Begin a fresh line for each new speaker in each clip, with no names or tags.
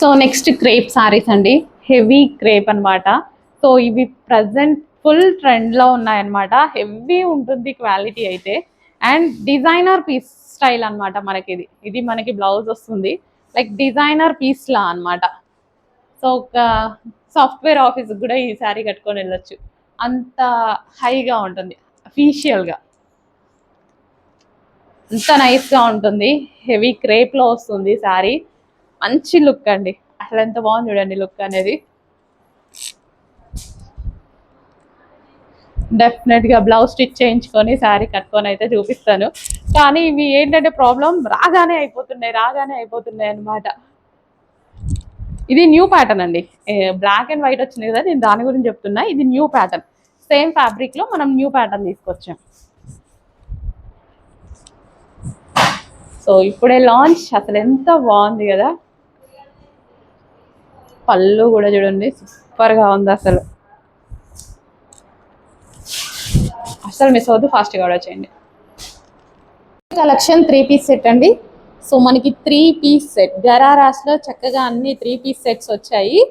So next crepe saris అండి, heavy crepe అనమాట. So ఇవి ప్రజెంట్ ఫుల్ ట్రెండ్లో ఉన్నాయన్నమాట. హెవీ ఉంటుంది క్వాలిటీ అయితే, అండ్ డిజైనర్ పీస్ స్టైల్ అనమాట. మనకి ఇది మనకి బ్లౌజ్ వస్తుంది, లైక్ డిజైనర్ పీస్లా అనమాట. సో ఒక సాఫ్ట్వేర్ ఆఫీస్కి కూడా ఈ శారీ కట్టుకొని వెళ్ళొచ్చు, అంత హైగా ఉంటుంది, అఫీషియల్గా అంత నైస్గా ఉంటుంది. హెవీ క్రేప్లో వస్తుంది శారీ, మంచి లుక్ అండి. అసలు ఎంత బాగుంది చూడండి లుక్ అనేది. డెఫినెట్గా బ్లౌజ్ స్టిచ్ చేయించుకొని శారీ కట్టుకొని అయితే చూపిస్తాను. కానీ ఇవి ఏంటంటే ప్రాబ్లం, రాగానే అయిపోతున్నాయి అనమాట. ఇది న్యూ ప్యాటర్న్ అండి, బ్లాక్ అండ్ వైట్ వచ్చింది కదా, నేను దాని గురించి చెప్తున్నా. ఇది న్యూ ప్యాటర్న్, సేమ్ ఫ్యాబ్రిక్లో మనం న్యూ ప్యాటర్న్ తీసుకొచ్చాం. సో ఇప్పుడే లాంచ్, అసలు ఎంత బాగుంది కదా. పళ్ళు కూడా చూడండి, సూపర్గా ఉంది అసలు. మిస్ అవ్వద్దు, ఫాస్ట్గా ఆర్డర్ చేయండి. కలెక్షన్ 3 పీస్ సెట్ అండి. సో మనకి 3 పీస్ సెట్ గరారాస్లో చక్కగా అన్ని 3 పీస్ సెట్స్ వచ్చాయి.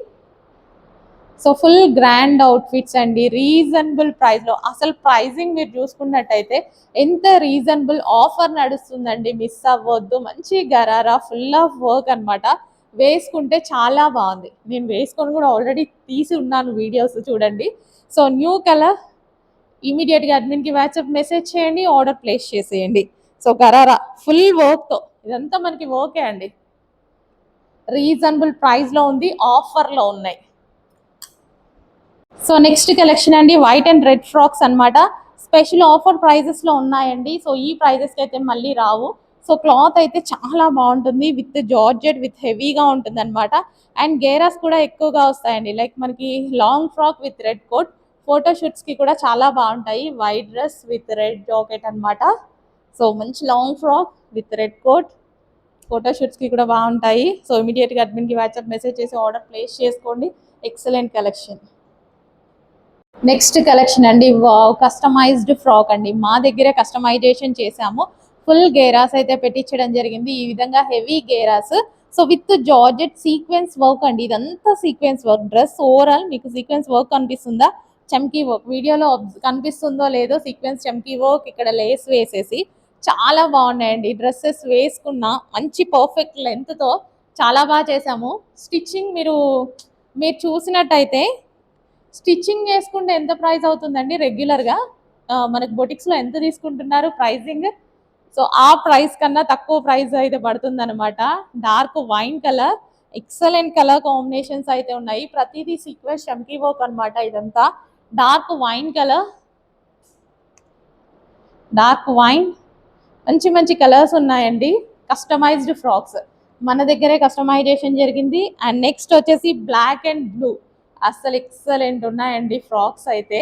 సో ఫుల్ గ్రాండ్ అవుట్ఫిట్స్ అండి, రీజనబుల్ ప్రైస్లో. అసలు ప్రైజింగ్ మీరు చూసుకున్నట్టయితే ఎంత రీజనబుల్, ఆఫర్ నడుస్తుందండి, మిస్ అవ్వద్దు. మంచి గరారా, ఫుల్ ఆఫ్ వర్క్ అనమాట. వేసుకుంటే చాలా బాగుంది. నేను వేసుకొని కూడా ఆల్రెడీ తీసి ఉన్నాను వీడియోస్, చూడండి. సో న్యూ కలర్, ఇమీడియట్గా అడ్మిన్కి వాట్సాప్ మెసేజ్ చేయండి, ఆర్డర్ ప్లేస్ చేసేయండి. సో గరారా ఫుల్ వర్క్తో, ఇదంతా మనకి వర్కే అండి. రీజనబుల్ ప్రైస్లో ఉంది, ఆఫర్లో ఉన్నాయి. సో నెక్స్ట్ కలెక్షన్ అండి, వైట్ అండ్ రెడ్ ఫ్రాక్స్ అనమాట. స్పెషల్ ఆఫర్ ప్రైజెస్లో ఉన్నాయండి. సో ఈ ప్రైజెస్కి అయితే మళ్ళీ రావు. సో క్లాత్ అయితే చాలా బాగుంటుంది, విత్ జార్జెట్, విత్ హెవీగా ఉంటుంది అనమాట. అండ్ గేరాస్ కూడా ఎక్కువగా వస్తాయండి, లైక్ మనకి long frock with red coat, ఫోటోషూట్స్కి కూడా చాలా బాగుంటాయి. White dress with red jacket అనమాట. సో మంచి long frock with red coat, ఫోటోషూట్స్కి కూడా బాగుంటాయి. సో ఇమీడియట్గా అడ్మిన్కి వాట్సాప్ మెసేజ్ చేసి ఆర్డర్ ప్లేస్ చేసుకోండి. Excellent collection. నెక్స్ట్ కలెక్షన్ అండి, కస్టమైజ్డ్ ఫ్రాక్ అండి. మా దగ్గరే కస్టమైజేషన్ చేసాము. ఫుల్ గేరాస్ అయితే పెట్టించడం జరిగింది, ఈ విధంగా heavy gears. So with georgette sequence work అండి, ఇదంతా సీక్వెన్స్ వర్క్. డ్రెస్ ఓవరాల్ మీకు సీక్వెన్స్ వర్క్ కనిపిస్తుందా, చమ్కీ వర్క్, వీడియోలో కనిపిస్తుందో లేదో, సీక్వెన్స్ చమ్కీ వర్క్, ఇక్కడ లేస్ వేసేసి చాలా బాగున్నాయండి. డ్రెస్సెస్ వేసుకున్న మంచి పర్ఫెక్ట్ లెంత్తో చాలా బాగా చేసాము. స్టిచ్చింగ్ మీరు చూసినట్టయితే, స్టిచ్చింగ్ చేసుకుంటే ఎంత ప్రైస్ అవుతుందండి రెగ్యులర్గా మనకి బొటిక్స్లో ఎంత తీసుకుంటున్నారు ప్రైజింగ్? సో ఆ ప్రైస్ కన్నా తక్కువ ప్రైస్ అయితే పడుతుంది అనమాట. Dark wine colour, excellent colour combinations అయితే ఉన్నాయి. ప్రతిదీ సీక్వెన్స్ చమ్కీ వర్క్ అనమాట. ఇదంతా dark wine colour, dark wine, మంచి మంచి కలర్స్ ఉన్నాయండి. కస్టమైజ్డ్ ఫ్రాక్స్ మన దగ్గరే కస్టమైజేషన్ జరిగింది. అండ్ నెక్స్ట్ వచ్చేసి బ్లాక్ అండ్ బ్లూ, అస్సలు ఎక్సలెంట్ ఉన్నాయండి ఫ్రాక్స్ అయితే.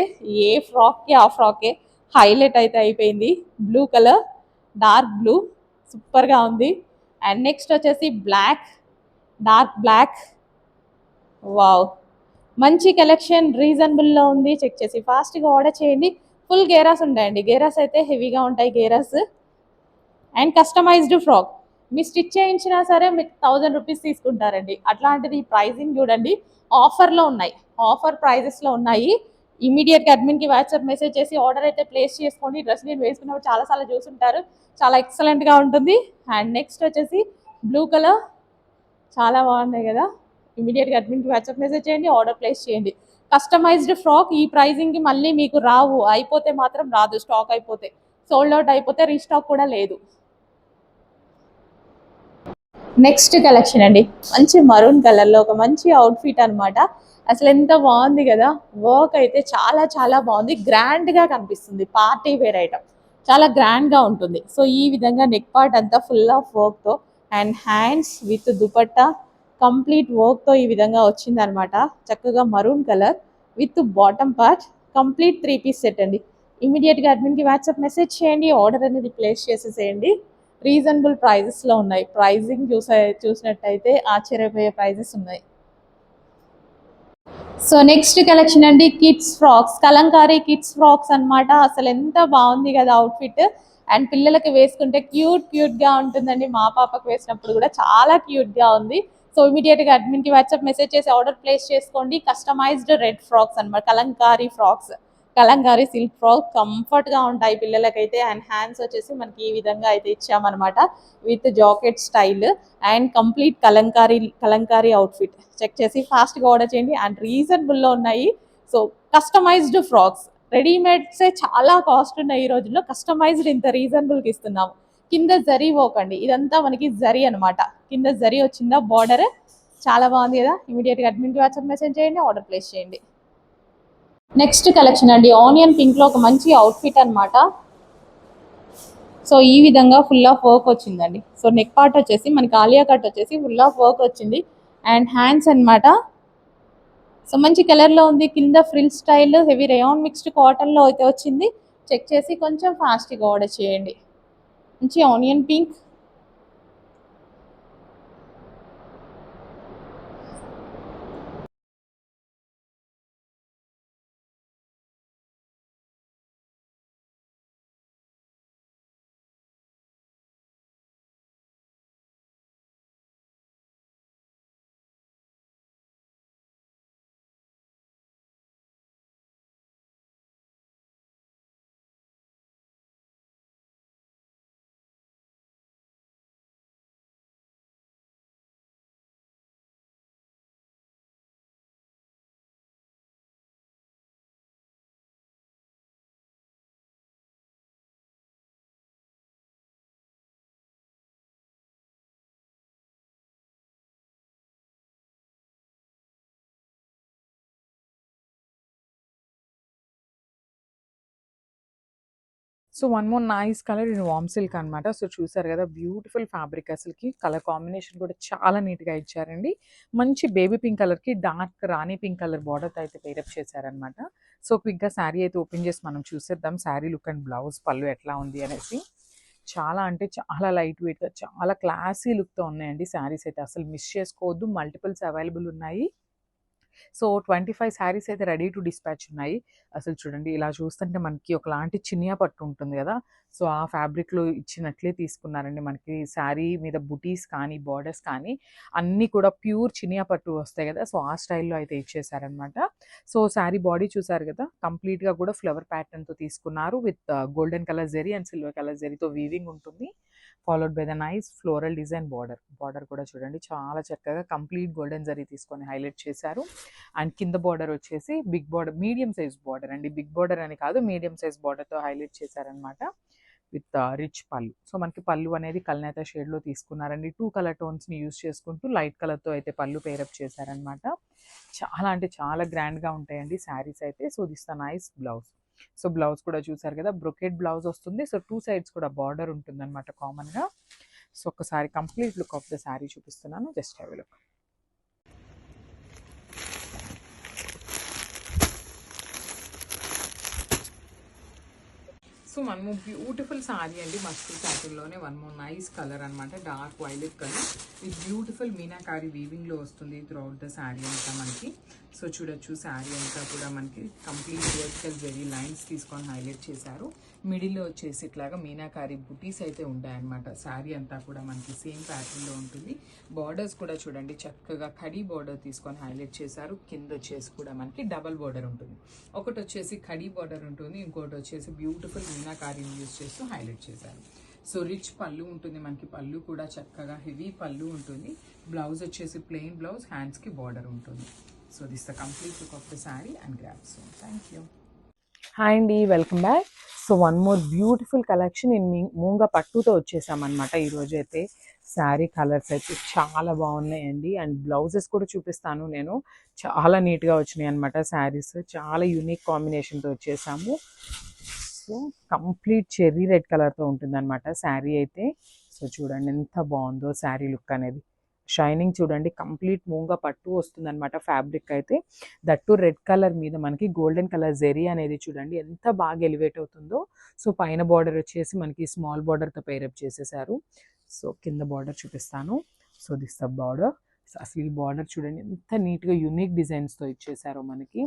ఏ ఫ్రాక్కి ఆ ఫ్రాకే హైలైట్ అయితే అయిపోయింది. బ్లూ కలర్, డార్క్ బ్లూ, సూపర్గా ఉంది. అండ్ నెక్స్ట్ వచ్చేసి బ్లాక్, డార్క్ బ్లాక్. వావ్, మంచి కలెక్షన్, రీజనబుల్లో ఉంది. చెక్ చేసి ఫాస్ట్గా ఆర్డర్ చేయండి. ఫుల్ గేరాస్ ఉంటాయండి, గేరాస్ అయితే హెవీగా ఉంటాయి గేరాస్. అండ్ కస్టమైజ్డ్ ఫ్రాక్ మీ స్టిచ్ చేయించినా సరే మీకు 1000 రూపీస్ తీసుకుంటారండి. అట్లాంటిది ప్రైజింగ్ చూడండి, ఆఫర్లో ఉన్నాయి, ఆఫర్ ప్రైజెస్లో ఉన్నాయి. ఇమీడియట్గా అడ్మిన్కి వాట్సాప్ మెసేజ్ చేసి ఆర్డర్ అయితే ప్లేస్ చేసుకోండి. డ్రెస్ నేను వేసుకున్నప్పుడు చాలాసార్లు చూసుంటారు, చాలా ఎక్సలెంట్గా ఉంటుంది. అండ్ నెక్స్ట్ వచ్చేసి బ్లూ కలర్, చాలా బాగున్నాయి కదా. ఇమీడియట్గా అడ్మిన్కి వాట్సాప్ మెసేజ్ చేయండి, ఆర్డర్ ప్లేస్ చేయండి. కస్టమైజ్డ్ ఫ్రాక్ ఈ ప్రైజింగ్కి మళ్ళీ మీకు రావు, అయిపోతే మాత్రం రాదు, స్టాక్ అయిపోతే, సోల్డ్ అవుట్ అయిపోతే రీస్టాక్ కూడా లేదు. నెక్స్ట్ కలెక్షన్ అండి, మంచి మరూన్ కలర్లో ఒక మంచి అవుట్ఫిట్ అనమాట. అసలు ఎంత బాగుంది కదా. వర్క్ అయితే చాలా చాలా బాగుంది, గ్రాండ్గా కనిపిస్తుంది. పార్టీ వేర్ ఐటమ్, చాలా గ్రాండ్గా ఉంటుంది. సో ఈ విధంగా నెక్ పార్ట్ అంతా ఫుల్ ఆఫ్ వర్క్తో, and hands with dupatta complete వర్క్తో ఈ విధంగా వచ్చిందనమాట. చక్కగా maroon colour with bottom part, complete 3 piece set అండి. ఇమీడియట్గా అడ్మిన్కి వాట్సాప్ మెసేజ్ చేయండి, ఆర్డర్ అనేది ప్లేస్ చేసేసేయండి. రీజనబుల్ ప్రైజెస్లో ఉన్నాయి. ప్రైజింగ్ చూసినట్టయితే ఆశ్చర్యపోయే ప్రైజెస్ ఉన్నాయి. సో నెక్స్ట్ కలెక్షన్ అండి, kids frocks, Kalamkari kids frocks అనమాట. అసలు ఎంత బాగుంది కదా అవుట్ఫిట్. అండ్ పిల్లలకి వేసుకుంటే క్యూట్గా ఉంటుందండి. మా పాపకు వేసినప్పుడు కూడా చాలా క్యూట్గా ఉంది. సో ఇమీడియట్గా అడ్మిన్కి వాట్సాప్ మెసేజ్ చేసి ఆర్డర్ ప్లేస్ చేసుకోండి. కస్టమైజ్డ్ రెడ్ ఫ్రాక్స్ అనమాట, Kalamkari frocks, Kalamkari silk frock కంఫర్ట్గా ఉంటాయి పిల్లలకైతే. అండ్ హ్యాండ్స్ వచ్చేసి మనకి ఈ విధంగా అయితే ఇచ్చామన్నమాట with jacket style and complete kalamkari outfit. Check చేసి ఫాస్ట్గా ఆర్డర్ చేయండి అండ్ రీజనబుల్లో ఉన్నాయి. సో కస్టమైజ్డ్ ఫ్రాక్స్ రెడీమేడ్సే చాలా కాస్ట్ ఉన్నాయి ఈ రోజుల్లో, కస్టమైజ్డ్ ఇంత రీజనబుల్కి ఇస్తున్నాము. కింద జరీ పోకండి, ఇదంతా మనకి జరీ అనమాట, కింద జరీ వచ్చిందా బార్డర్, చాలా బాగుంది కదా. ఇమీడియట్గా అడ్మిన్కి వాట్సాప్ మెసేజ్ చేయండి, ఆర్డర్ ప్లేస్ చేయండి. నెక్స్ట్ కలెక్షన్ అండి, ఆనియన్ పింక్లో ఒక మంచి అవుట్ఫిట్ అనమాట. సో ఈ విధంగా ఫుల్ ఆఫ్ వర్క్ వచ్చిందండి. సో నెక్ పార్ట్ వచ్చేసి మనకి ఆలియా కట్ వచ్చేసి ఫుల్ ఆఫ్ వర్క్ వచ్చింది అండ్ హ్యాండ్స్ అనమాట. సో మంచి కలర్లో ఉంది, కింద frill style heavy rayon mixed కాటన్లో అయితే వచ్చింది. చెక్ చేసి కొంచెం ఫాస్ట్గా ఆర్డర్ చేయండి. మంచి onion pink,
so one more nice colour in warm silk అనమాట. సో చూసారు కదా, బ్యూటిఫుల్ ఫ్యాబ్రిక్, అసలుకి కలర్ కాంబినేషన్ కూడా చాలా నీట్గా ఇచ్చారండి. మంచి బేబీ పింక్ కలర్కి డార్క్ రాణి పింక్ కలర్ బార్డర్ అయితే పేరప్ చేశారనమాట. సో క్విక్గా శారీ అయితే ఓపెన్ చేసి మనం చూసేద్దాం శారీ లుక్ అండ్ బ్లౌజ్ పళ్ళు ఎట్లా ఉంది అనేసి. చాలా అంటే చాలా లైట్ వెయిట్గా చాలా క్లాసీ లుక్తో ఉన్నాయండి శారీస్ అయితే, అసలు మిస్ చేసుకోవద్దు. మల్టిపుల్స్ అవైలబుల్ ఉన్నాయి. సో 25 శారీస్ అయితే రెడీ టు డిస్పాచ్ ఉన్నాయి. అసలు చూడండి, ఇలా చూస్తుంటే మనకి ఒకలాంటి చినియా పట్టు ఉంటుంది కదా, సో ఆ ఫ్యాబ్రిక్లో ఇచ్చినట్లే తీసుకున్నారండి. మనకి శారీ మీద బుటీస్ కానీ బార్డర్స్ కానీ అన్నీ కూడా ప్యూర్ చినియా పట్టు వస్తాయి కదా, సో ఆ స్టైల్లో అయితే ఇచ్చేసారనమాట. సో శారీ బాడీ చూసారు కదా, కంప్లీట్గా కూడా ఫ్లవర్ ప్యాటర్న్తో తీసుకున్నారు with golden colour zari and silver colour జెరీతో వీవింగ్ ఉంటుంది. Followed by the nice floral design border కూడా చూడండి చాలా చక్కగా కంప్లీట్ గోల్డెన్ జరీ తీసుకొని హైలైట్ చేశారు. అండ్ కింద బార్డర్ వచ్చేసి big border, medium size border అండి, బిగ్ బార్డర్ అని కాదు, మీడియం సైజ్ బార్డర్తో హైలైట్ చేశారనమాట విత్ రిచ్ పళ్ళు. సో మనకి పళ్ళు అనేది కల్నేత షేడ్లో తీసుకున్నారండి. 2 కలర్ టోన్స్ని యూస్ చేసుకుంటూ లైట్ కలర్తో అయితే పళ్ళు పేరప్ చేశారనమాట. చాలా అంటే చాలా గ్రాండ్గా ఉంటాయండి శారీస్ అయితే. So this the nice blouse. So blouse కూడా చూసారు కదా, బ్రొకెట్ బ్లౌజ్ వస్తుంది. సో 2 సైడ్స్ కూడా బార్డర్ ఉంటుంది అనమాట కామన్గా. సో ఒకసారి complete look of the sari చూపిస్తున్నాను, just have a look. So మనము బ్యూటిఫుల్ సారీ అండి, మస్టర్డ్ సాటిన్లోనే వన్ మోర్ నైస్ కలర్ అనమాట, dark violet colour with beautiful meenakari వీవింగ్లో వస్తుంది త్రూఅవుట్ ద శారీ అంతా మనకి. సో చూడొచ్చు శారీ అంతా కూడా మనకి కంప్లీట్ వర్టికల్ జెరీ లైన్స్ తీసుకొని హైలైట్ చేశారు. మిడిల్లో వచ్చేసి ఇట్లాగా మీనాకారి బుటీస్ అయితే ఉంటాయన్నమాట. శారీ అంతా కూడా మనకి సేమ్ ప్యాటర్న్లో ఉంటుంది. బార్డర్స్ కూడా చూడండి చక్కగా కడీ బార్డర్ తీసుకొని హైలైట్ చేశారు. కింద వచ్చేసి కూడా మనకి డబల్ బార్డర్ ఉంటుంది. ఒకటి వచ్చేసి కడీ బార్డర్ ఉంటుంది, ఇంకోటి వచ్చేసి బ్యూటిఫుల్ మీనాకారిని యూజ్ చేస్తూ హైలైట్ చేశారు. సో రిచ్ పళ్ళు ఉంటుంది మనకి, పళ్ళు కూడా చక్కగా హెవీ పళ్ళు ఉంటుంది. బ్లౌజ్ వచ్చేసి ప్లెయిన్ బ్లౌజ్, హ్యాండ్స్కి బార్డర్ ఉంటుంది. So this the complete look of the sari and grab. So thank you. Hi అండి, welcome back. So one more beautiful collection in moonga పట్టుతో వచ్చేసామన్నమాట ఈరోజు అయితే. శారీ కలర్స్ అయితే చాలా బాగున్నాయండి అండ్ బ్లౌజెస్ కూడా చూపిస్తాను నేను. చాలా నీట్గా వచ్చినాయి అనమాట శారీస్, చాలా యూనిక్ కాంబినేషన్తో వచ్చేసాము. సో కంప్లీట్ చెర్రీ రెడ్ కలర్తో ఉంటుంది అనమాట శారీ అయితే. సో చూడండి ఎంత బాగుందో శారీ లుక్ అనేది. షైనింగ్ చూడండి, కంప్లీట్ మూంగా పట్టు వస్తుంది అనమాట ఫ్యాబ్రిక్ అయితే. దట్టు రెడ్ కలర్ మీద మనకి గోల్డెన్ కలర్ జెరీ అనేది చూడండి ఎంత బాగా ఎలివేట్ అవుతుందో. సో పైన బార్డర్ వచ్చేసి మనకి స్మాల్ బార్డర్తో పేరప్ చేసేసారు. సో కింద బార్డర్ చూపిస్తాను. So this the border. అసలు ఈ బార్డర్ చూడండి ఎంత నీట్గా యూనిక్ డిజైన్స్తో ఇచ్చేసారో మనకి.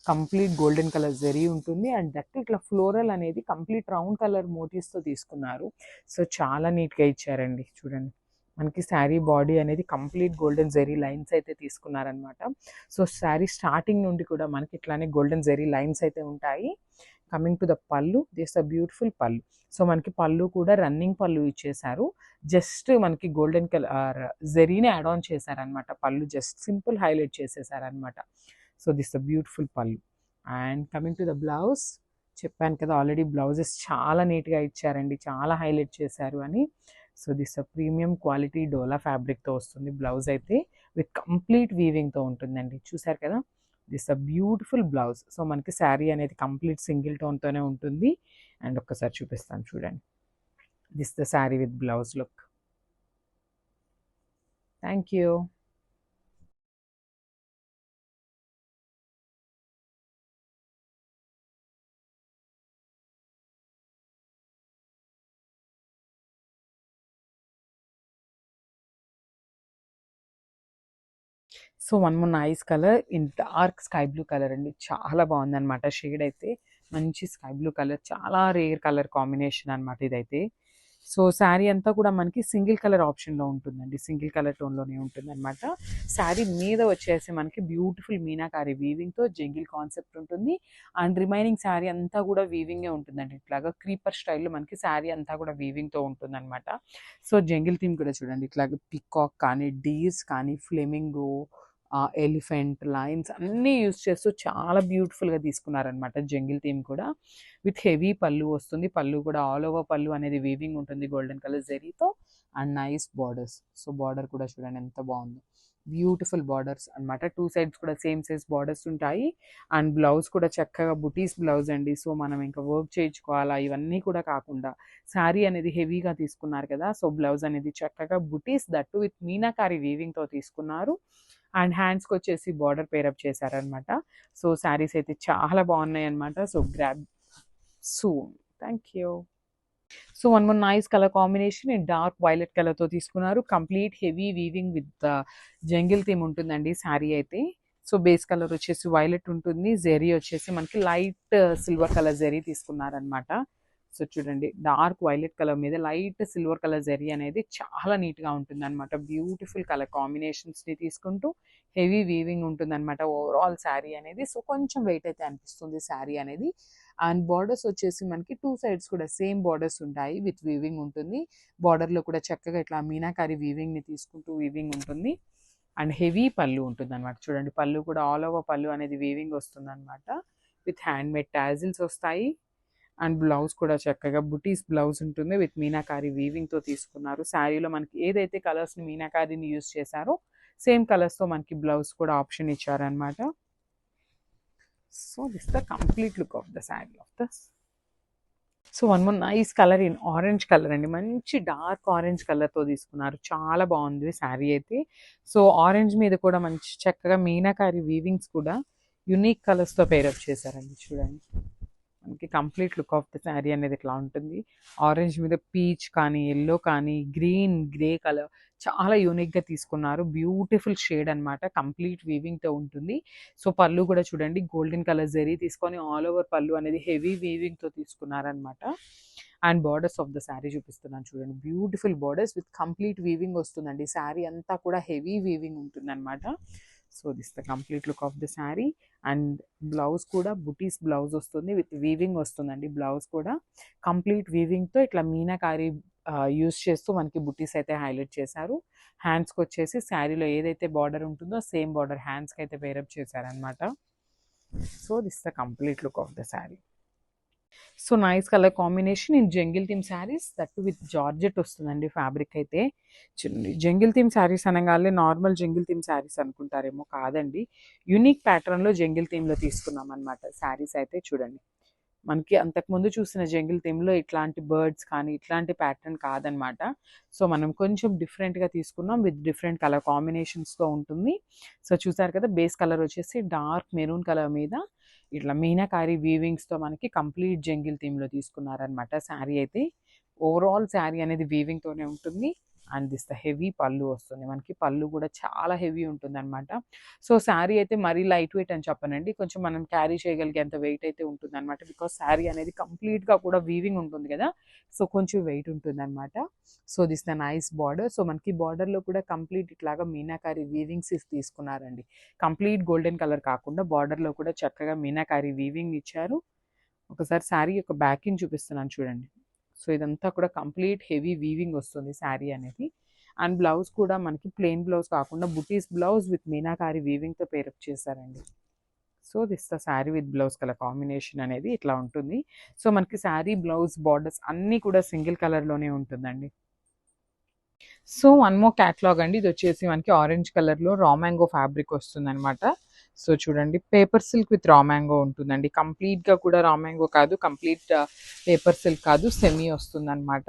కంప్లీట్ గోల్డెన్ కలర్ జెరీ ఉంటుంది అండ్ దట్ ఇట్లా ఫ్లోరల్ అనేది కంప్లీట్ రౌండ్ కలర్ మోటివ్స్తో తీసుకున్నారు. సో చాలా నీట్గా ఇచ్చారండి చూడండి. మనకి శారీ బాడీ అనేది కంప్లీట్ గోల్డెన్ జెరీ లైన్స్ అయితే తీసుకున్నారనమాట. సో శారీ స్టార్టింగ్ నుండి కూడా మనకి ఇట్లానే గోల్డెన్ జెరీ లైన్స్ అయితే ఉంటాయి. Coming to the pallu, this a beautiful pallu. So మనకి పళ్ళు కూడా రన్నింగ్ పళ్ళు ఇచ్చేసారు. జస్ట్ మనకి గోల్డెన్ కలర్ జెరీని యాడ్ ఆన్ చేశారనమాట. పళ్ళు జస్ట్ సింపుల్ హైలైట్ చేసేసారనమాట. So this a beautiful pallu. And coming to the blouse, చెప్పాను కదా ఆల్రెడీ బ్లౌజెస్ చాలా నీట్గా ఇచ్చారండి, చాలా హైలైట్ చేశారు అని. So this a premium quality dola ఫ్యాబ్రిక్తో వస్తుంది బ్లౌజ్ అయితే, విత్ కంప్లీట్ వీవింగ్తో ఉంటుందండి. చూసారు కదా, this a beautiful blouse. So మనకి శారీ అనేది కంప్లీట్ సింగిల్ టోన్తోనే ఉంటుంది. అండ్ ఒక్కసారి చూపిస్తాను చూడండి, this the sari with blouse look. Thank you. So one more nice colour in dark sky blue colour అండి. చాలా బాగుందన్నమాట షేడ్ అయితే. మంచి స్కై బ్లూ కలర్, చాలా రేర్ కలర్ కాంబినేషన్ అనమాట ఇదైతే. సో శారీ అంతా కూడా మనకి సింగిల్ కలర్ ఆప్షన్లో ఉంటుందండి, సింగిల్ కలర్ టోన్లోనే ఉంటుంది అనమాట. శారీ మీద వచ్చేసి మనకి బ్యూటిఫుల్ మీనాకారి వీవింగ్తో జంగిల్ కాన్సెప్ట్ ఉంటుంది. అండ్ రిమైనింగ్ శారీ అంతా కూడా వీవింగే ఉంటుందండి. ఇట్లాగా క్రీపర్ స్టైల్లో మనకి శారీ అంతా కూడా వీవింగ్తో ఉంటుంది అనమాట. సో జంగిల్ థీమ్ కూడా చూడండి, ఇట్లాగా పికాక్ కానీ, డీర్స్ కానీ, ఫ్లెమింగో, ఎలిఫెంట్ లైన్స్ అన్నీ యూస్ చేస్తూ చాలా బ్యూటిఫుల్గా తీసుకున్నారనమాట. జంగిల్ థీమ్ కూడా విత్ హెవీ పళ్ళు వస్తుంది. పళ్ళు కూడా ఆల్ ఓవర్ పళ్ళు అనేది వీవింగ్ ఉంటుంది గోల్డెన్ కలర్ జెరీతో. And nice borders. So border కూడా చూడండి ఎంత బాగుందో, బ్యూటిఫుల్ బార్డర్స్ అనమాట. టూ సైడ్స్ కూడా సేమ్ సైజ్ బార్డర్స్ ఉంటాయి. అండ్ బ్లౌజ్ కూడా చక్కగా బుటీస్ బ్లౌజ్ అండి. సో మనం ఇంకా వర్క్ చేయించుకోవాలా ఇవన్నీ కూడా కాకుండా, శారీ అనేది హెవీగా తీసుకున్నారు కదా, సో బ్లౌజ్ అనేది చక్కగా బుటీస్, దట్టు విత్ మీనాకారి వీవింగ్తో తీసుకున్నారు. అండ్ హ్యాండ్స్కి వచ్చేసి బార్డర్ పేరప్ చేశారనమాట. సో శారీస్ అయితే చాలా బాగున్నాయి అనమాట. So grab soon. Thank you. So one more nice colour combination in dark violet కలర్తో తీసుకున్నారు. Complete heavy weaving with jungle theme ఉంటుందండి శారీ అయితే. సో బేస్ కలర్ వచ్చేసి వైలెట్ ఉంటుంది, జెరీ వచ్చేసి మనకి లైట్ సిల్వర్ కలర్ జెరీ తీసుకున్నారనమాట. సో చూడండి, డార్క్ వైలెట్ కలర్ మీద లైట్ సిల్వర్ కలర్ జెరీ అనేది చాలా నీట్గా ఉంటుంది అనమాట. బ్యూటిఫుల్ కలర్ కాంబినేషన్స్ని తీసుకుంటూ హెవీ వీవింగ్ ఉంటుంది అనమాట ఓవరాల్ శారీ అనేది. సో కొంచెం వెయిట్ అయితే అనిపిస్తుంది శారీ అనేది. అండ్ బార్డర్స్ వచ్చేసి మనకి టూ సైడ్స్ కూడా సేమ్ బార్డర్స్ ఉంటాయి, విత్ వీవింగ్ ఉంటుంది. బార్డర్లో కూడా చక్కగా ఇట్లా మీనాకారి వీవింగ్ని తీసుకుంటూ వీవింగ్ ఉంటుంది. అండ్ హెవీ పళ్ళు ఉంటుంది అనమాట. చూడండి, పళ్ళు కూడా ఆల్ ఓవర్ పళ్ళు అనేది వీవింగ్ వస్తుంది అనమాట. విత్ హ్యాండ్ మేడ్ టాజిల్స్ వస్తాయి. అండ్ బ్లౌజ్ కూడా చక్కగా బుటీస్ బ్లౌజ్ ఉంటుంది, విత్ మీనాకారి వీవింగ్తో తీసుకున్నారు. శారీలో మనకి ఏదైతే కలర్స్ని మీనాకారిని యూస్ చేశారో సేమ్ కలర్స్తో మనకి బ్లౌజ్ కూడా ఆప్షన్ ఇచ్చారనమాట. So this the complete look of the sari of the. So one more nice colour in orange colour అండి. మంచి డార్క్ ఆరెంజ్ కలర్తో తీసుకున్నారు. చాలా బాగుంది శారీ అయితే. సో ఆరెంజ్ మీద కూడా మంచి చక్కగా మీనాకారి వీవింగ్స్ కూడా యునిక్ కలర్స్తో పేరప్ చేశారండి. చూడండి, మనకి complete look of the sari అనేది ఇట్లా ఉంటుంది. ఆరెంజ్ మీద పీచ్ కానీ, ఎల్లో కానీ, గ్రీన్, గ్రే కలర్ చాలా యూనిక్గా తీసుకున్నారు. బ్యూటిఫుల్ షేడ్ అనమాట. కంప్లీట్ వీవింగ్తో ఉంటుంది. సో పళ్ళు కూడా చూడండి, గోల్డెన్ కలర్ జెరీ తీసుకొని ఆల్ ఓవర్ పళ్ళు అనేది హెవీ వీవింగ్తో తీసుకున్నారనమాట. And borders of the sari చూపిస్తున్నాను చూడండి, beautiful borders with complete weaving వస్తుందండి. శారీ అంతా కూడా హెవీ వీవింగ్ ఉంటుందన్నమాట. So this the complete look of the sari. And blouse కూడా బుటీస్ బ్లౌజ్ వస్తుంది, విత్ వీవింగ్ వస్తుందండి. బ్లౌజ్ కూడా కంప్లీట్ వీవింగ్తో ఇట్లా మీనాకారి యూస్ చేస్తూ మనకి బుటీస్ అయితే హైలైట్ చేశారు. హ్యాండ్స్కి వచ్చేసి శారీలో ఏదైతే బార్డర్ ఉంటుందో సేమ్ బార్డర్ హ్యాండ్స్కి అయితే పేరప్ చేశారనమాట. So this the complete look of the sari. So nice colour combination in jungle theme saris, that with georgette వస్తుందండి ఫ్యాబ్రిక్ అయితే. జంగిల్ థీమ్ శారీస్ అనగానే నార్మల్ జంగిల్ థీమ్ శారీస్ అనుకుంటారేమో, కాదండి. యూనిక్ ప్యాటర్న్లో జంగిల్ థీమ్లో తీసుకున్నాం అనమాట శారీస్ అయితే. చూడండి, మనకి అంతకుముందు చూసిన జంగిల్ థీమ్లో ఇట్లాంటి బర్డ్స్ కానీ ఇట్లాంటి ప్యాటర్న్ కాదనమాట. సో మనం కొంచెం డిఫరెంట్గా తీసుకున్నాం, విత్ డిఫరెంట్ కలర్ కాంబినేషన్స్తో ఉంటుంది. సో చూసారు కదా, బేస్ కలర్ వచ్చేసి డార్క్ మెరూన్ కలర్ మీద ఇట్లా మీనాకారి వీవింగ్స్తో మనకి కంప్లీట్ జంగిల్ థీమ్లో తీసుకున్నారనమాట శారీ అయితే. ఓవరాల్ శారీ అనేది వీవింగ్తోనే ఉంటుంది. అండ్ దిస్ ద హెవీ పళ్ళు వస్తుంది మనకి. పళ్ళు కూడా చాలా హెవీ ఉంటుందన్నమాట. సో శారీ అయితే మరీ లైట్ వెయిట్ అని చెప్పనండి, కొంచెం మనం క్యారీ చేయగలిగేంత వెయిట్ అయితే ఉంటుందన్నమాట. బికాస్ శారీ అనేది కంప్లీట్గా కూడా వీవింగ్ ఉంటుంది కదా, సో కొంచెం వెయిట్ ఉంటుందన్నమాట. So this the nice border. So మనకి బార్డర్లో కూడా కంప్లీట్ ఇట్లాగా మీనాకారి వీవింగ్స్ తీసుకున్నారండి. కంప్లీట్ గోల్డెన్ కలర్ కాకుండా బార్డర్లో కూడా చక్కగా మీనాకారి వీవింగ్ ఇచ్చారు. ఒకసారి శారీ యొక్క బ్యాకింగ్ చూపిస్తున్నాను చూడండి. సో ఇదంతా కూడా కంప్లీట్ హెవీ వీవింగ్ వస్తుంది శారీ అనేది. అండ్ బ్లౌజ్ కూడా మనకి ప్లెయిన్ బ్లౌజ్ కాకుండా బుటీస్ బ్లౌజ్ విత్ మీనాకారి వీవింగ్తో పేరప్ చేశారండి. So this the sari with blouse colour combination అనేది ఇట్లా ఉంటుంది. సో మనకి శారీ బ్లౌజ్ బార్డర్స్ అన్నీ కూడా సింగిల్ కలర్లోనే ఉంటుందండి. సో వన్ మోర్ క్యాటలాగ్ అండి. ఇది వచ్చేసి మనకి ఆరెంజ్ కలర్లో రా మ్యాంగో ఫ్యాబ్రిక్ వస్తుంది అనమాట. సో చూడండి, paper silk with raw mango ఉంటుందండి. కంప్లీట్గా కూడా రా మ్యాంగో కాదు, కంప్లీట్ పేపర్ సిల్క్ కాదు, సెమీ వస్తుంది అనమాట.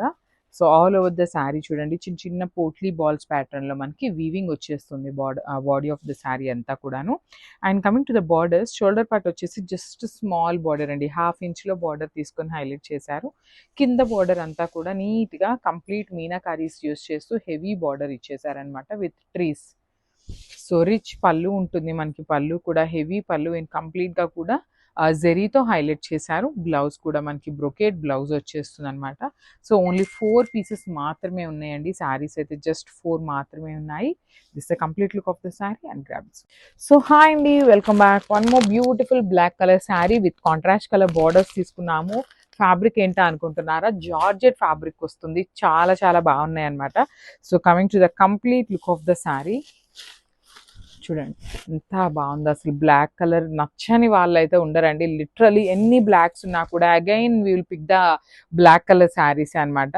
So all over the sari చూడండి, చిన్న చిన్న పోట్లీ బాల్స్ ప్యాటర్న్లో మనకి వీవింగ్ వచ్చేస్తుంది బాడీ ఆఫ్ ద శారీ అంతా కూడాను. And coming to the borders, shoulder part వచ్చేసి జస్ట్ స్మాల్ బార్డర్ అండి, 1/2 ఇంచ్లో బార్డర్ తీసుకొని హైలైట్ చేశారు. కింద బార్డర్ అంతా కూడా నీట్గా కంప్లీట్ మీనాకారీస్ యూస్ చేస్తూ హెవీ బార్డర్ ఇచ్చేసారనమాట with trees. So rich pallu ఉంటుంది మనకి, పళ్ళు కూడా హెవీ పళ్ళు అండ్ కంప్లీట్గా కూడా జెరీతో హైలైట్ చేశారు. బ్లౌజ్ కూడా మనకి బ్రొకేట్ బ్లౌజ్ వచ్చేస్తుంది అనమాట. సో ఓన్లీ 4 పీసెస్ మాత్రమే ఉన్నాయండి, శారీస్ అయితే జస్ట్ 4 మాత్రమే ఉన్నాయి. This the complete look of the sari and grabs. So hi అండి, welcome back. One more beautiful black colour sari with contrast colour borders తీసుకున్నాము. ఫ్యాబ్రిక్ ఏంటా అనుకుంటున్నారా, జార్జెట్ ఫ్యాబ్రిక్ వస్తుంది, చాలా చాలా బాగున్నాయి అనమాట. So coming to the complete look of the sari చూడండి, ఎంత బాగుంది అసలు. బ్లాక్ కలర్ నచ్చని వాళ్ళు అయితే ఉండరండి, లిటరలీ ఎన్ని బ్లాక్స్ ఉన్నా కూడా again we will pick the black colour saris అనమాట.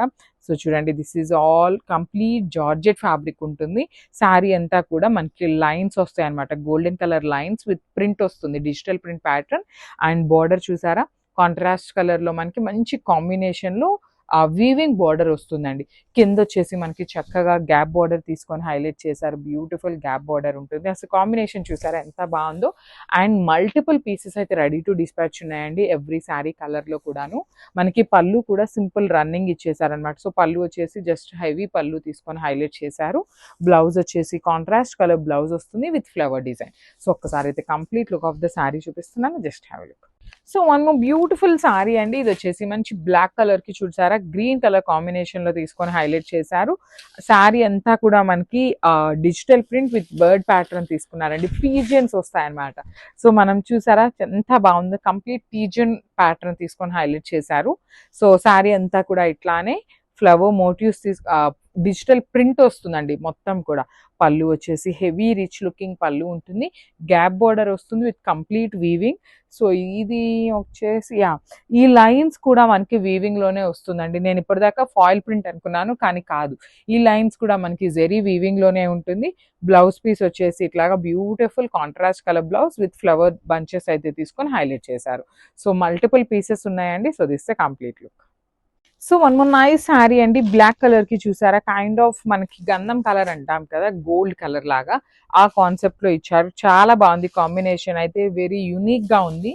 సో చూడండి, this is all complete georgette fabric ఉంటుంది. శారీ అంతా కూడా మనకి లైన్స్ వస్తాయి అనమాట, golden colour lines with print వస్తుంది, digital print pattern. And border చూసారా, కాంట్రాస్ట్ కలర్లో మనకి మంచి కాంబినేషన్లో వీవింగ్ బార్డర్ వస్తుందండి. కింద వచ్చేసి మనకి చక్కగా గ్యాప్ బార్డర్ తీసుకొని హైలైట్ చేశారు, బ్యూటిఫుల్ గ్యాప్ బార్డర్ ఉంటుంది. అసలు కాంబినేషన్ చూసారా ఎంత బాగుందో. అండ్ మల్టిపుల్ పీసెస్ అయితే రెడీ టు డిస్పాచ్ ఉన్నాయండి ఎవ్రీ శారీ కలర్లో కూడాను. మనకి పళ్ళు కూడా సింపుల్ రన్నింగ్ ఇచ్చేసారనమాట. సో పళ్ళు వచ్చేసి జస్ట్ హెవీ పళ్ళు తీసుకొని హైలైట్ చేశారు. బ్లౌజ్ వచ్చేసి కాంట్రాస్ట్ కలర్ బ్లౌజ్ వస్తుంది విత్ ఫ్లవర్ డిజైన్. సో ఒక్కసారి అయితే complete look of the sari చూపిస్తున్నాను, just have a look. So one more beautiful sari అండి. ఇది వచ్చేసి మంచి బ్లాక్ కలర్ కి చూసారా, గ్రీన్ కలర్ కాంబినేషన్ లో తీసుకొని హైలైట్ చేశారు. శారీ అంతా కూడా మనకి digital print with bird pattern తీసుకున్నారండి. పీజియన్స్ వస్తాయన్నమాట. సో మనం చూసారా ఎంత బాగుందో, కంప్లీట్ పీజియన్ ప్యాటర్న్ తీసుకొని హైలైట్ చేశారు. సో శారీ అంతా కూడా ఇట్లానే ఫ్లవర్ మోటివ్స్ డిజిటల్ ప్రింట్ వస్తుందండి మొత్తం కూడా. పళ్ళు వచ్చేసి హెవీ రిచ్ లుకింగ్ పళ్ళు ఉంటుంది, గ్యాప్ బార్డర్ వస్తుంది విత్ కంప్లీట్ వీవింగ్. సో ఇది వచ్చేసి ఈ లైన్స్ కూడా మనకి వీవింగ్ లోనే వస్తుందండి. నేను ఇప్పటిదాకా ఫాయిల్ ప్రింట్ అనుకున్నాను, కానీ కాదు, ఈ లైన్స్ కూడా మనకి జెరీ వీవింగ్ లోనే ఉంటుంది. బ్లౌజ్ పీస్ వచ్చేసి ఇట్లాగా beautiful contrast colour blouse with flower bunches అయితే తీసుకొని హైలైట్ చేశారు. సో మల్టిపుల్ పీసెస్ ఉన్నాయండి. So this the complete look. So one more nice sari అండి, బ్లాక్ కలర్ కి చూసారా, కైండ్ ఆఫ్ మనకి గంధం కలర్ అంటాం కదా, గోల్డ్ కలర్ లాగా ఆ కాన్సెప్ట్ లో ఇచ్చారు. చాలా బాగుంది కాంబినేషన్ అయితే, వెరీ యూనిక్ గా ఉంది.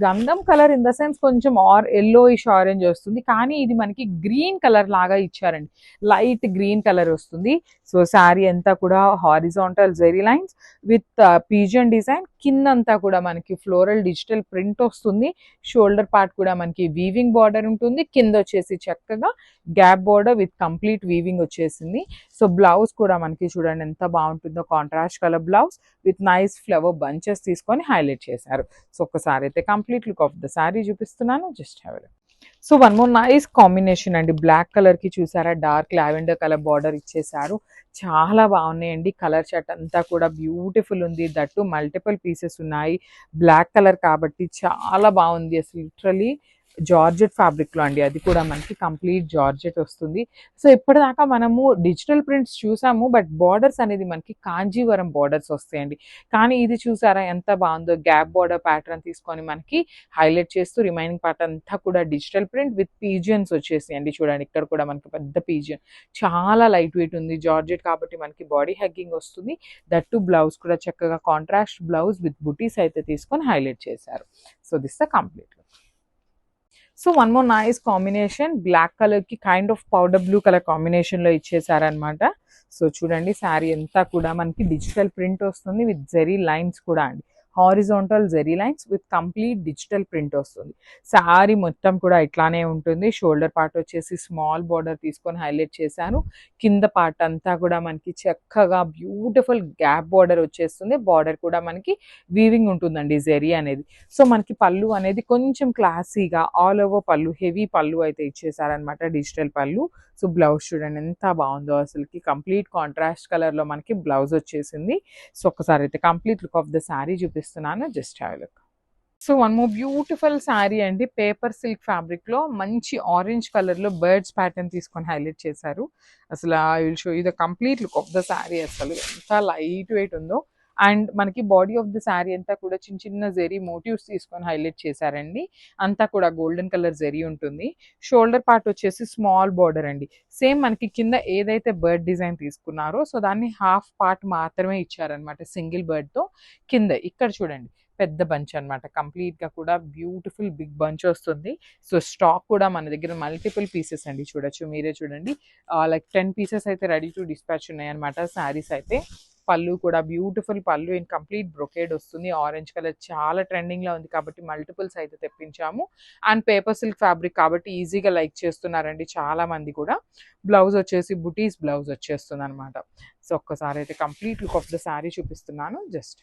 గంధం కలర్ ఇన్ ద సెన్స్ కొంచెం ఎల్లోయిష్ ఆరెంజ్ వస్తుంది, కానీ ఇది మనకి గ్రీన్ కలర్ లాగా ఇచ్చారండి, లైట్ గ్రీన్ కలర్ వస్తుంది. సో శారీ అంతా కూడా horizontal zari lines with pigeon design, కిందంతా కూడా మనకి ఫ్లోరల్ డిజిటల్ ప్రింట్ వస్తుంది. షోల్డర్ పార్ట్ కూడా మనకి వీవింగ్ బార్డర్ ఉంటుంది, కింద వచ్చేసి చక్కగా gap border with complete weaving వచ్చేసింది. సో బ్లౌజ్ కూడా మనకి చూడండి ఎంత బాగుంటుందో, contrast colour blouse with nice flower bunches తీసుకొని హైలైట్ చేశారు. సో ఒక్కసారి అయితే complete look of the sari చూపిస్తున్నాను, just have a. So one more nice combination అండి, బ్లాక్ కలర్ కి చూసారా డార్క్ లావెండర్ కలర్ బార్డర్ ఇచ్చేసారు. చాలా బాగున్నాయండి, కలర్ చార్ట్ అంతా కూడా బ్యూటిఫుల్ ఉంది, దట్టు మల్టిపుల్ పీసెస్ ఉన్నాయి. బ్లాక్ కలర్ కాబట్టి చాలా బాగుంది అసలు, లిటరలీ జార్జెట్ ఫ్యాబ్రిక్ లో అండి, అది కూడా మనకి కంప్లీట్ జార్జెట్ వస్తుంది. సో ఇప్పటిదాకా మనము డిజిటల్ ప్రింట్స్ చూసాము, బట్ బార్డర్స్ అనేది మనకి కాంజీవరం బార్డర్స్ వస్తాయండి. కానీ ఇది చూసారా ఎంత బాగుందో, గ్యాప్ బార్డర్ ప్యాటర్న్ తీసుకొని మనకి హైలైట్ చేస్తూ రిమైనింగ్ పార్ట్ అంతా కూడా డిజిటల్ ప్రింట్ విత్ పీజియన్స్ వచ్చేసాయండి. చూడండి ఇక్కడ కూడా మనకి పెద్ద పీజియన్, చాలా లైట్ వెయిట్ ఉంది, జార్జెట్ కాబట్టి మనకి బాడీ హగ్గింగ్ వస్తుంది. దట్టు బ్లౌజ్ కూడా చక్కగా కాంట్రాస్ట్ బ్లౌజ్ విత్ బుటీస్ అయితే తీసుకొని హైలైట్ చేశారు. So this the complete. So one more nice combination, black colour కి kind of powder blue colour combination లో ఇచ్చేసారనమాట. సో చూడండి శారీ అంతా కూడా మనకి డిజిటల్ ప్రింట్ వస్తుంది విత్ జెరీ లైన్స్ కూడా అండి, horizontal zari lines with complete digital print వస్తుంది. శారీ మొత్తం కూడా ఇట్లానే ఉంటుంది. షోల్డర్ పార్ట్ వచ్చేసి స్మాల్ బార్డర్ తీసుకొని హైలైట్ చేశాను. కింద పార్ట్ అంతా కూడా మనకి చక్కగా బ్యూటిఫుల్ గ్యాప్ బార్డర్ వచ్చేస్తుంది. బార్డర్ కూడా మనకి వీవింగ్ ఉంటుందండి జెరీ అనేది. సో మనకి పళ్ళు అనేది కొంచెం క్లాసీగా ఆల్ ఓవర్ పళ్ళు, హెవీ పళ్ళు అయితే ఇచ్చేసారనమాట, డిజిటల్ పళ్ళు. సో బ్లౌజ్ చూడండి ఎంత బాగుందో అసలుకి, కంప్లీట్ కాంట్రాస్ట్ కలర్ లో మనకి బ్లౌజ్ వచ్చేసింది. సో ఒక్కసారి అయితే complete look of the sari చూపిస్తున్నాను, just have a look. So one more beautiful sari అండి, పేపర్ సిల్క్ ఫ్యాబ్రిక్ లో మంచి ఆరెంజ్ కలర్ లో బర్డ్స్ ప్యాటర్న్ తీసుకొని హైలైట్ చేశారు. అసలు I will show you the complete look of the sari. అసలు ఎంత లైట్ వెయిట్ ఉందో. అండ్ మనకి బాడీ ఆఫ్ ద శారీ అంతా కూడా చిన్న చిన్న జెరీ మోటివ్స్ తీసుకొని హైలైట్ చేశారండి. అంతా కూడా గోల్డెన్ కలర్ జెరీ ఉంటుంది. షోల్డర్ పార్ట్ వచ్చేసి స్మాల్ బార్డర్ అండి. సేమ్ మనకి కింద ఏదైతే బర్డ్ డిజైన్ తీసుకున్నారో సో దాన్ని హాఫ్ పార్ట్ మాత్రమే ఇచ్చారనమాట సింగిల్ బర్డ్ తో. కింద ఇక్కడ చూడండి పెద్ద బంచ్ అనమాట, కంప్లీట్ గా కూడా బ్యూటిఫుల్ బిగ్ బంచ్ వస్తుంది. సో స్టాక్ కూడా మన దగ్గర మల్టిపుల్ పీసెస్ అండి, చూడొచ్చు మీరే చూడండి. లైక్ 10 పీసెస్ అయితే రెడీ టు డిస్పాచ్ ఉన్నాయి అనమాట శారీస్ అయితే. పళ్ళు కూడా బ్యూటిఫుల్ పళ్ళు ఇన్ కంప్లీట్ బ్రొకేడ్ వస్తుంది. ఆరెంజ్ కలర్ చాలా ట్రెండింగ్ లో ఉంది కాబట్టి మల్టిపుల్స్ అయితే తెప్పించాము. అండ్ పేపర్ సిల్క్ ఫ్యాబ్రిక్ కాబట్టి ఈజీగా లైక్ చేస్తున్నారండి చాలా మంది కూడా. బ్లౌజ్ వచ్చేసి బుటీస్ బ్లౌజ్ వచ్చేస్తుంది అనమాట. సో ఒక్కసారి అయితే complete look of the sari చూపిస్తున్నాను, జస్ట్